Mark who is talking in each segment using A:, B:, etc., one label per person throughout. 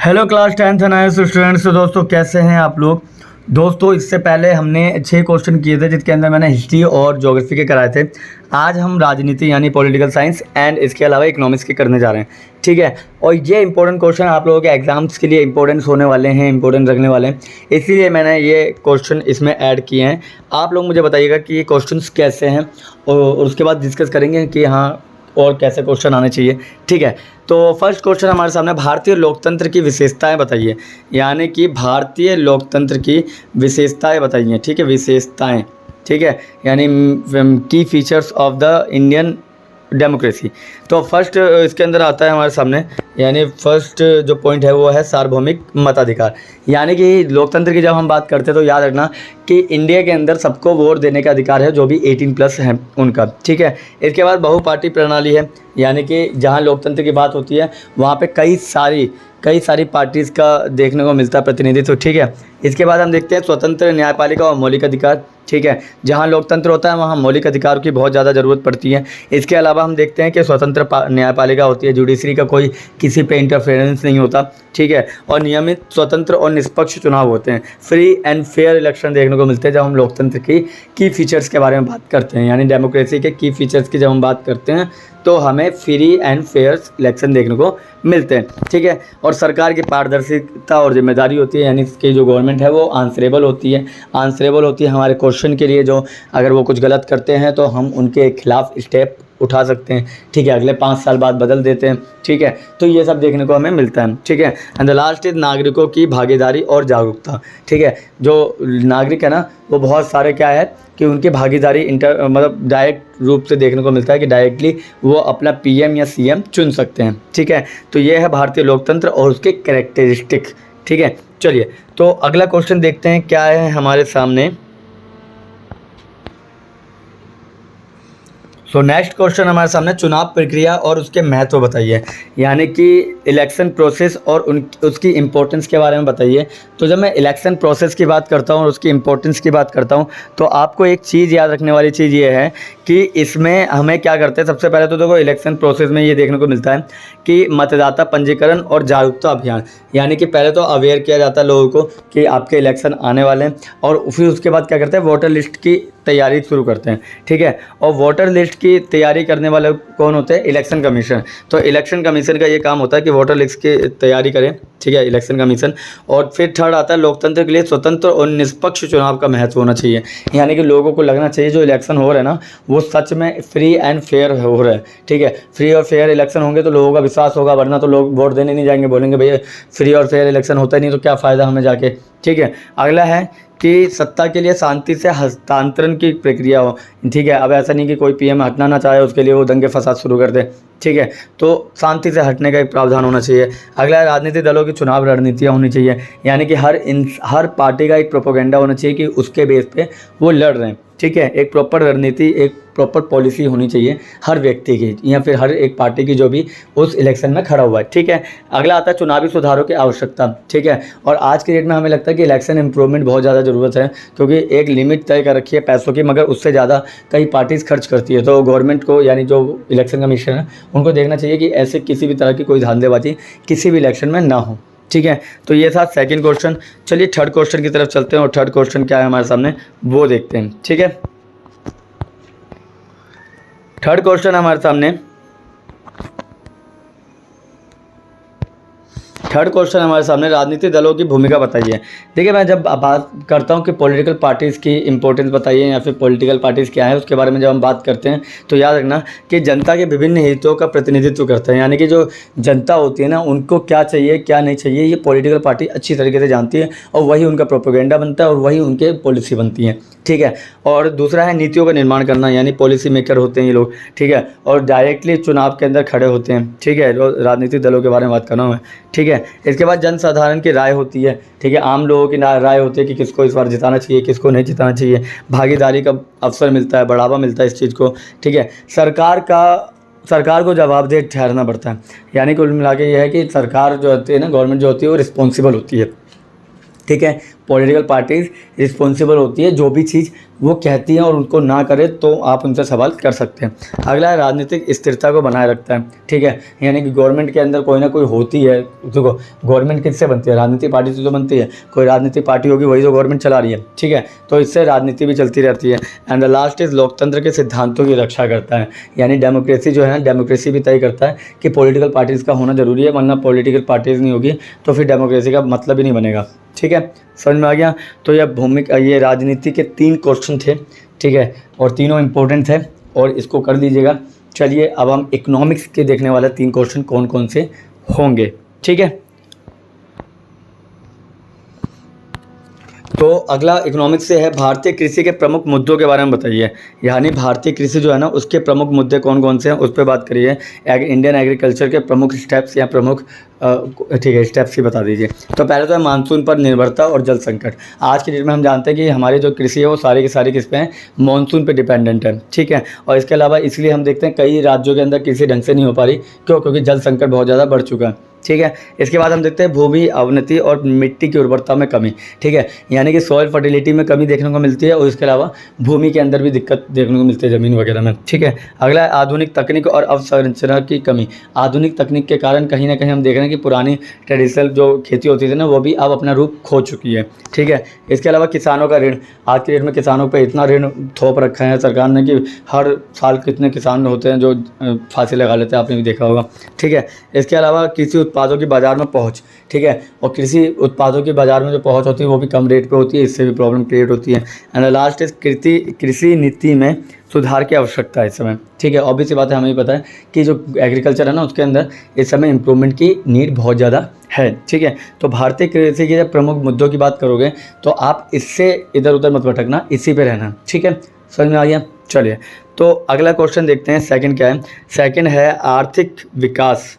A: Hello class 10th nine students. तो दोस्तों कैसे हैं आप लोग। दोस्तों इससे पहले हमने 6 क्वेश्चन किए थे जिसके अंदर मैंने हिस्ट्री और ज्योग्राफी के कराए थे। आज हम राजनीति यानी पॉलिटिकल साइंस एंड इसके अलावा इकोनॉमिक्स के करने जा रहे हैं, ठीक है। और ये इंपॉर्टेंट क्वेश्चन आप लोगों के एग्जाम्स के लिए इंपॉर्टेंस होने वाले हैं, इंपॉर्टेंट रखने वाले हैं, इसीलिए मैंने ये क्वेश्चन इसमें ऐड किए हैं। आप लोग मुझे बताइएगा कि ये क्वेश्चन कैसे हैं और उसके बाद डिस्कस करेंगे कि हाँ और कैसे क्वेश्चन आने चाहिए, ठीक है। तो फर्स्ट क्वेश्चन हमारे सामने, भारतीय लोकतंत्र की विशेषताएं बताइए, यानी कि भारतीय लोकतंत्र की विशेषताएं बताइए, ठीक है। विशेषताएं, ठीक है, यानी की features of the Indian democracy. तो फर्स्ट इसके अंदर आता है हमारे सामने, यानी फर्स्ट जो पॉइंट है वो है सार्वभौमिक मताधिकार। यानी कि लोकतंत्र की जब हम बात करते हैं तो याद रखना कि इंडिया के अंदर सबको वोट देने का अधिकार है, जो भी 18+ है उनका, ठीक है। इसके बाद बहुपार्टी प्रणाली है, यानी कि जहाँ लोकतंत्र की बात होती है वहाँ पे कई सारी पार्टीज़ का देखने को मिलता है प्रतिनिधित्व, ठीक है। इसके बाद हम देखते हैं स्वतंत्र न्यायपालिका और मौलिक अधिकार, ठीक है। जहाँ लोकतंत्र होता है वहाँ मौलिक अधिकार की बहुत ज़्यादा ज़रूरत पड़ती है। इसके अलावा हम देखते हैं कि स्वतंत्र न्यायपालिका होती है, जुडिशरी का कोई किसी पे इंटरफेरेंस नहीं होता, ठीक है। और नियमित स्वतंत्र और निष्पक्ष चुनाव होते हैं, फ्री एंड फेयर इलेक्शन देखने को मिलते हैं। जब हम लोकतंत्र की फीचर्स के बारे में बात करते हैं, यानी डेमोक्रेसी के की फीचर्स की जब हम बात करते हैं तो हमें फ्री एंड फेयर इलेक्शन देखने को मिलते हैं, ठीक है। और सरकार की पारदर्शिता और जिम्मेदारी होती है, यानी कि जो गवर्नमेंट है वो आंसरेबल होती है हमारे क्वेश्चन के लिए। जो अगर वो कुछ गलत करते हैं तो हम उनके खिलाफ स्टेप उठा सकते हैं, ठीक है। अगले 5 साल बाद बदल देते हैं, ठीक है। तो ये सब देखने को हमें मिलता है, ठीक है। एंड द लास्ट इज नागरिकों की भागीदारी और जागरूकता, ठीक है। जो नागरिक है ना वो बहुत सारे क्या है कि उनकी भागीदारी मतलब डायरेक्ट रूप से देखने को मिलता है कि डायरेक्टली वो अपना PM या CM चुन सकते हैं, ठीक है। तो ये है भारतीय लोकतंत्र और उसके कैरेक्टरिस्टिक, ठीक है। चलिए तो अगला क्वेश्चन देखते हैं क्या है हमारे सामने। तो नेक्स्ट क्वेश्चन हमारे सामने, चुनाव प्रक्रिया और उसके महत्व बताइए, यानी कि इलेक्शन प्रोसेस और उसकी इम्पोर्टेंस के बारे में बताइए। तो जब मैं इलेक्शन प्रोसेस की बात करता हूँ और उसकी इम्पोर्टेंस की बात करता हूँ तो आपको एक चीज़ याद रखने वाली चीज़ ये है कि इसमें हमें क्या करते हैं। सबसे पहले तो देखो इलेक्शन प्रोसेस में ये देखने को मिलता है कि मतदाता पंजीकरण और जागरूकता अभियान, यानी कि पहले तो अवेयर किया जाता है लोगों को कि आपके इलेक्शन आने वाले हैं, और फिर उसके बाद क्या करते हैं वोटर लिस्ट की तैयारी शुरू करते हैं, ठीक है। और वोटर लिस्ट की तैयारी करने वाले कौन होते हैं? Election commission. तो इलेक्शन कमीशन का ये काम होता है कि वोटर लिस्ट की तैयारी करें, ठीक है, इलेक्शन कमीशन। और फिर थर्ड आता है लोकतंत्र के लिए स्वतंत्र और निष्पक्ष चुनाव का महत्व होना चाहिए, यानी कि लोगों को लगना चाहिए जो इलेक्शन हो रहे हैं ना वो सच में फ्री एंड फेयर हो रहे हैं, ठीक है। फ्री और फेयर इलेक्शन होंगे तो लोगों का विश्वास होगा, वरना तो लोग वोट देने नहीं जाएंगे, बोलेंगे भैया फ्री और फेयर इलेक्शन होता ही नहीं तो क्या फ़ायदा हमें जाके, ठीक है। अगला है कि सत्ता के लिए शांति से हस्तांतरण की प्रक्रिया हो, ठीक है। अब ऐसा नहीं कि कोई PM हटना ना चाहे उसके लिए वो दंगे फसाद शुरू कर दे, ठीक है। तो शांति से हटने का एक प्रावधान होना चाहिए। अगला है राजनीतिक दलों की चुनाव रणनीतियाँ होनी चाहिए, यानी कि हर पार्टी का एक प्रोपोगेंडा होना चाहिए कि उसके बेस पे वो लड़ रहे हैं, ठीक है। एक प्रॉपर रणनीति, एक प्रॉपर पॉलिसी होनी चाहिए हर व्यक्ति की या फिर हर एक पार्टी की जो भी उस इलेक्शन में खड़ा हुआ है, ठीक है। अगला आता है चुनावी सुधारों की आवश्यकता, ठीक है। और आज के डेट में हमें लगता है कि इलेक्शन इंप्रूवमेंट बहुत ज़्यादा ज़रूरत है, क्योंकि एक लिमिट तय कर रखी है पैसों की, मगर उससे ज़्यादा कई पार्टीज़ खर्च करती है। तो गवर्नमेंट को यानी जो इलेक्शन कमीशन है उनको देखना चाहिए कि ऐसे किसी भी तरह की कोई धांधलेबाजी किसी भी इलेक्शन में ना हो, ठीक है। तो ये था सेकंड क्वेश्चन। चलिए थर्ड क्वेश्चन की तरफ चलते हैं और थर्ड क्वेश्चन क्या है हमारे सामने वो देखते हैं, ठीक है। थर्ड क्वेश्चन हमारे सामने, राजनीतिक दलों की भूमिका बताइए। देखिए मैं जब बात करता हूँ कि पॉलिटिकल पार्टीज़ की इंपॉर्टेंस बताइए या फिर पॉलिटिकल पार्टीज़ क्या है उसके बारे में जब हम बात करते हैं तो याद रखना कि जनता के विभिन्न हितों का प्रतिनिधित्व करते हैं, यानी कि जो जनता होती है ना उनको क्या चाहिए क्या नहीं चाहिए ये पॉलिटिकल पार्टी अच्छी तरीके से जानती है, और वही उनका प्रोपेगेंडा बनता है और वही उनके पॉलिसी बनती है, ठीक है। और दूसरा है नीतियों का निर्माण करना, यानी पॉलिसी मेकर होते हैं ये लोग, ठीक है। और डायरेक्टली चुनाव के अंदर खड़े होते हैं, ठीक है। राजनीतिक दलों के बारे में बात कर रहा हूँ मैं, ठीक है। इसके बाद जनसाधारण की राय होती है, ठीक है। आम लोगों की राय होती है कि किसको इस बार जिताना चाहिए किसको नहीं जिताना चाहिए। भागीदारी का अवसर मिलता है, बढ़ावा मिलता है इस चीज़ को, ठीक है। सरकार को जवाबदेह ठहरना पड़ता है, यानी कुल मिला के ये है कि सरकार जो होती है ना गवर्नमेंट जो होती है वो रिस्पॉन्सिबल होती है, ठीक है। पॉलिटिकल पार्टीज़ रिस्पॉन्सिबल होती है जो भी चीज़ वो कहती हैं और उनको ना करे तो आप उनसे सवाल कर सकते हैं। अगला है राजनीतिक स्थिरता को बनाए रखता है, ठीक है, यानी कि गवर्नमेंट के अंदर कोई ना कोई होती है। देखो गवर्नमेंट किससे बनती है, राजनीतिक पार्टी से तो बनती है, कोई राजनीतिक पार्टी होगी वही जो गवर्नमेंट चला रही है, ठीक है, तो इससे राजनीति भी चलती रहती है। एंड द लास्ट इज लोकतंत्र के सिद्धांतों की रक्षा करता है, यानी डेमोक्रेसी जो है, डेमोक्रेसी भी तय करता है कि पॉलिटिकल पार्टीज़ का होना जरूरी है, वरना पॉलिटिकल पार्टीज़ नहीं होगी तो फिर डेमोक्रेसी का मतलब ही नहीं बनेगा, ठीक है, समझ में आ गया। तो ये राजनीति के 3 क्वेश्चन थे, ठीक है, और तीनों इंपॉर्टेंट थे और इसको कर लीजिएगा। चलिए अब हम इकोनॉमिक्स के देखने वाले 3 क्वेश्चन कौन कौन से होंगे, ठीक है। तो अगला इकोनॉमिक्स से है, भारतीय कृषि के प्रमुख मुद्दों के बारे में बताइए, यानी भारतीय कृषि जो है ना उसके प्रमुख मुद्दे कौन कौन से हैं उस पर बात करिए। इंडियन एग्रीकल्चर के प्रमुख स्टेप्स या प्रमुख ठीक है स्टेप्स ही बता दीजिए। तो पहले तो है मानसून पर निर्भरता और जल संकट। आज की डेट में हम जानते हैं कि हमारी जो कृषि है वो सारी की सारी किस पे है, मानसून पे डिपेंडेंट है, ठीक है, और इसके अलावा इसलिए हम देखते हैं कई राज्यों के अंदर कृषि ढंग से नहीं हो पा रही, क्यों, क्योंकि जल संकट बहुत ज़्यादा बढ़ चुका है, ठीक है। इसके बाद हम देखते हैं भूमि अवनति और मिट्टी की उर्वरता में कमी, ठीक है, यानी कि सॉइल फर्टिलिटी में कमी देखने को मिलती है और इसके अलावा भूमि के अंदर भी दिक्कत देखने को मिलती है, ज़मीन वगैरह में, ठीक है। अगला है आधुनिक तकनीक और अवसंरचना की कमी। आधुनिक तकनीक के कारण कहीं ना कहीं हम देख रहे हैं कि पुरानी ट्रेडिशनल जो खेती होती थी ना वो भी अब अपना रूप खो चुकी है, ठीक है। इसके अलावा किसानों का ऋण, आज की डेट में किसानों पर इतना ऋण थोप रखा है सरकार ने कि हर साल कितने किसान होते हैं जो फांसी लगा लेते हैं, आपने भी देखा होगा, ठीक है। इसके अलावा कृषि उत्पादों की बाजार में पहुंच, ठीक है, और कृषि उत्पादों की बाजार में जो पहुंच होती है वो भी कम रेट पे होती है, इससे भी प्रॉब्लम क्रिएट होती है। एंड लास्ट इज कृषि नीति में सुधार की आवश्यकता है इस समय, ठीक है। ऑब्वियस बात है, हमें भी पता है कि जो एग्रीकल्चर है ना उसके अंदर इस समय इम्प्रूवमेंट की नीड बहुत ज़्यादा है, ठीक है। तो भारतीय कृषि के जब प्रमुख मुद्दों की बात करोगे तो आप इससे इधर उधर मत भटकना, इसी पे रहना, ठीक है, समझ में आ गया। चलिए तो अगला क्वेश्चन देखते हैं, सेकंड क्या है। सेकंड है आर्थिक विकास।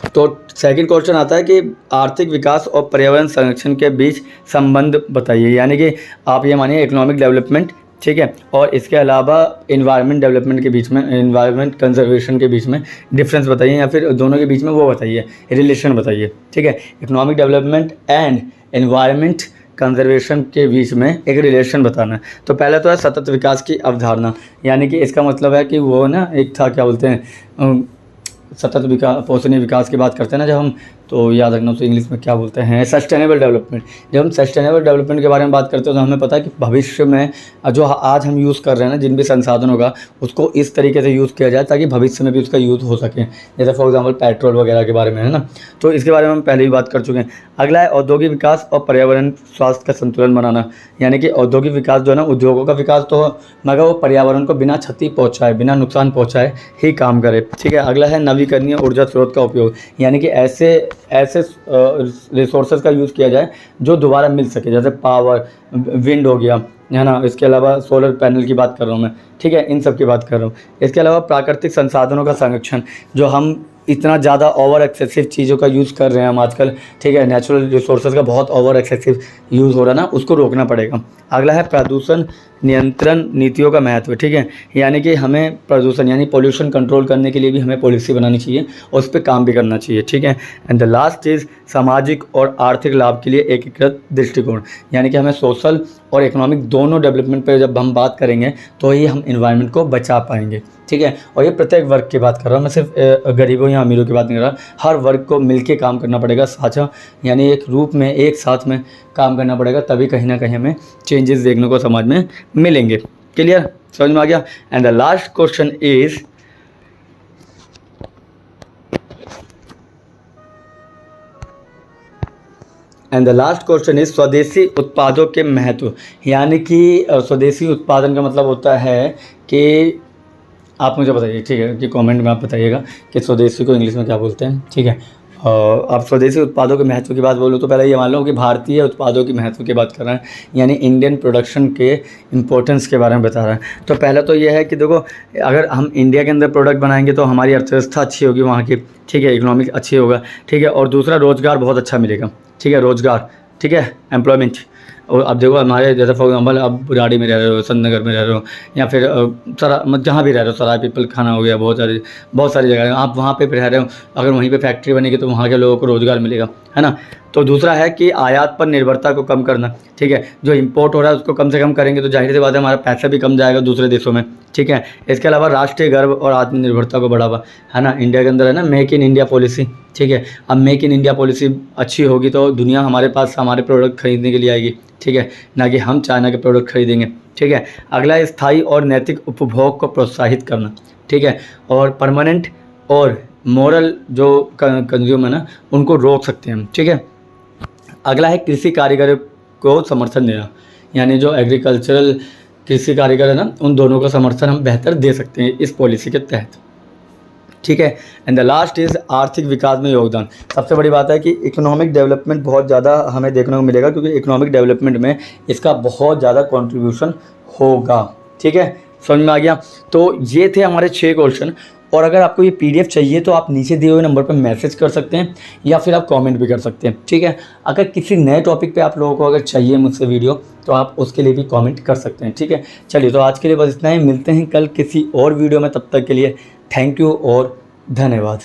A: तो सेकंड क्वेश्चन आता है कि आर्थिक विकास और पर्यावरण संरक्षण के बीच संबंध बताइए, यानी कि आप ये मानिए इकोनॉमिक डेवलपमेंट, ठीक है, और इसके अलावा इन्वायरमेंट डेवलपमेंट के बीच में, इन्वायरमेंट कंजर्वेशन के बीच में डिफरेंस बताइए, या फिर दोनों के बीच में वो बताइए, रिलेशन बताइए, ठीक है। Economic development and environment conservation के बीच में एक रिलेशन बताना है। तो पहले तो है सतत विकास की अवधारणा, यानी कि इसका मतलब है कि वो ना एक था, क्या बोलते हैं, सतत विकास, पोषणीय विकास की बात करते हैं ना जब हम, तो याद रखना उसको इंग्लिश में क्या बोलते हैं, सस्टेनेबल डेवलपमेंट। जब हम सस्टेनेबल डेवलपमेंट के बारे में बात करते हैं तो हमें पता है कि भविष्य में जो आज हम यूज़ कर रहे हैं ना जिन भी संसाधनों का, उसको इस तरीके से यूज़ किया जाए ताकि भविष्य में भी उसका यूज़ हो सके, जैसे फॉर एग्जांपल पेट्रोल वगैरह के बारे में, है ना, तो इसके बारे में हम पहले ही बात कर चुके हैं। अगला है औद्योगिक विकास और पर्यावरण स्वास्थ्य का संतुलन बनाना, यानी कि औद्योगिक विकास जो है ना, उद्योगों का विकास तो मगर वो पर्यावरण को बिना क्षति पहुँचाए, बिना नुकसान पहुँचाए ही काम करे, ठीक है। अगला है नवीकरणीय ऊर्जा स्रोत का उपयोग, यानी कि ऐसे रिसोर्सेज का यूज़ किया जाए जो दोबारा मिल सके, जैसे पावर, विंड हो गया, है ना, इसके अलावा सोलर पैनल की बात कर रहा हूँ मैं, ठीक है, इन सब की बात कर रहा हूँ। इसके अलावा प्राकृतिक संसाधनों का संरक्षण, जो हम इतना ज़्यादा ओवर एक्सेसिव चीज़ों का यूज़ कर रहे हैं हम आजकल, ठीक है, नेचुरल रिसोर्सेज का बहुत ओवर एक्सेसिव यूज़ हो रहा है ना, उसको रोकना पड़ेगा। अगला है प्रदूषण नियंत्रण नीतियों का महत्व, ठीक है, यानी कि हमें प्रदूषण यानी पोल्यूशन कंट्रोल करने के लिए भी हमें पॉलिसी बनानी चाहिए और उस पर काम भी करना चाहिए, ठीक है। एंड द लास्ट इज सामाजिक और आर्थिक लाभ के लिए एकीकृत दृष्टिकोण, यानी कि हमें सोशल और इकोनॉमिक दोनों डेवलपमेंट पर जब हम बात करेंगे तो ही हम इन्वायरमेंट को बचा पाएंगे, ठीक है। और ये प्रत्येक वर्ग की बात कर रहा हूँ मैं, सिर्फ गरीबों या अमीरों की बात नहीं कर रहा, हर वर्ग को मिलके काम करना पड़ेगा, साझा यानी एक रूप में, एक साथ में काम करना पड़ेगा, तभी कहीं ना कहीं हमें चेंजेस देखने को समाज में मिलेंगे। क्लियर, समझ में आ गया। And the last question is स्वदेशी उत्पादों के महत्व, यानी कि स्वदेशी उत्पादन का मतलब होता है कि आप मुझे बताइए, ठीक है, कि कमेंट में आप बताइएगा कि स्वदेशी को इंग्लिश में क्या बोलते हैं, ठीक है। आप स्वदेशी उत्पादों के महत्व की बात बोलो तो पहले ये मान लो कि भारतीय उत्पादों की महत्व की बात कर रहे हैं, यानी इंडियन प्रोडक्शन के इम्पोर्टेंस के बारे में बता रहा है। तो पहले तो ये है कि देखो, अगर हम इंडिया के अंदर प्रोडक्ट बनाएंगे तो हमारी अर्थव्यवस्था अच्छी होगी वहाँ की, ठीक है, इकोनॉमिक अच्छी होगा, ठीक है, और दूसरा रोज़गार बहुत अच्छा मिलेगा, ठीक है, रोज़गार, ठीक है, एम्प्लॉयमेंट। और अब देखो हमारे जैसे फॉर एग्जाम्पल अब बुराड़ी में रह रहे हो, संतनगर में रह रहे हो, या फिर जहाँ भी रह रहे हो, सराय पीपल खाना हो गया, बहुत सारी जगह है, आप वहाँ पे रह रहे हो, अगर वहीं पे फैक्ट्री बनेगी तो वहाँ के लोगों को रोज़गार मिलेगा, है ना। तो दूसरा है कि आयात पर निर्भरता को कम करना, ठीक है, जो इंपोर्ट हो रहा है उसको कम से कम करेंगे तो जाहिर सी बात है हमारा पैसा भी कम जाएगा दूसरे देशों में, ठीक है। इसके अलावा राष्ट्रीय गर्व और आत्मनिर्भरता को बढ़ावा, है ना, इंडिया के अंदर है ना मेक इन इंडिया पॉलिसी, ठीक है। अब मेक इन इंडिया पॉलिसी अच्छी होगी तो दुनिया हमारे पास हमारे प्रोडक्ट खरीदने के लिए आएगी, ठीक है, ना कि हम चाइना के प्रोडक्ट खरीदेंगे, ठीक है। अगला स्थायी और नैतिक उपभोग को प्रोत्साहित करना, ठीक है, और परमानेंट और मॉरल जो कंज्यूम है ना उनको रोक सकते हैं हम, ठीक है। अगला है कृषि कारीगर को समर्थन देना, यानी जो एग्रीकल्चरल कृषि कारीगर है ना उन दोनों का समर्थन हम बेहतर दे सकते हैं इस पॉलिसी के तहत, ठीक है। एंड द लास्ट इज़ आर्थिक विकास में योगदान। सबसे बड़ी बात है कि इकोनॉमिक डेवलपमेंट बहुत ज़्यादा हमें देखने को मिलेगा, क्योंकि इकोनॉमिक डेवलपमेंट में इसका बहुत ज़्यादा कंट्रीब्यूशन होगा, ठीक है, समझ में आ गया। तो ये थे हमारे 6 क्वेश्चन, और अगर आपको ये PDF चाहिए तो आप नीचे दिए हुए नंबर पर मैसेज कर सकते हैं या फिर आप कमेंट भी कर सकते हैं, ठीक है। अगर किसी नए टॉपिक पे आप लोगों को अगर चाहिए मुझसे वीडियो तो आप उसके लिए भी कमेंट कर सकते हैं, ठीक है। चलिए तो आज के लिए बस इतना ही, मिलते हैं कल किसी और वीडियो में, तब तक के लिए थैंक यू और धन्यवाद।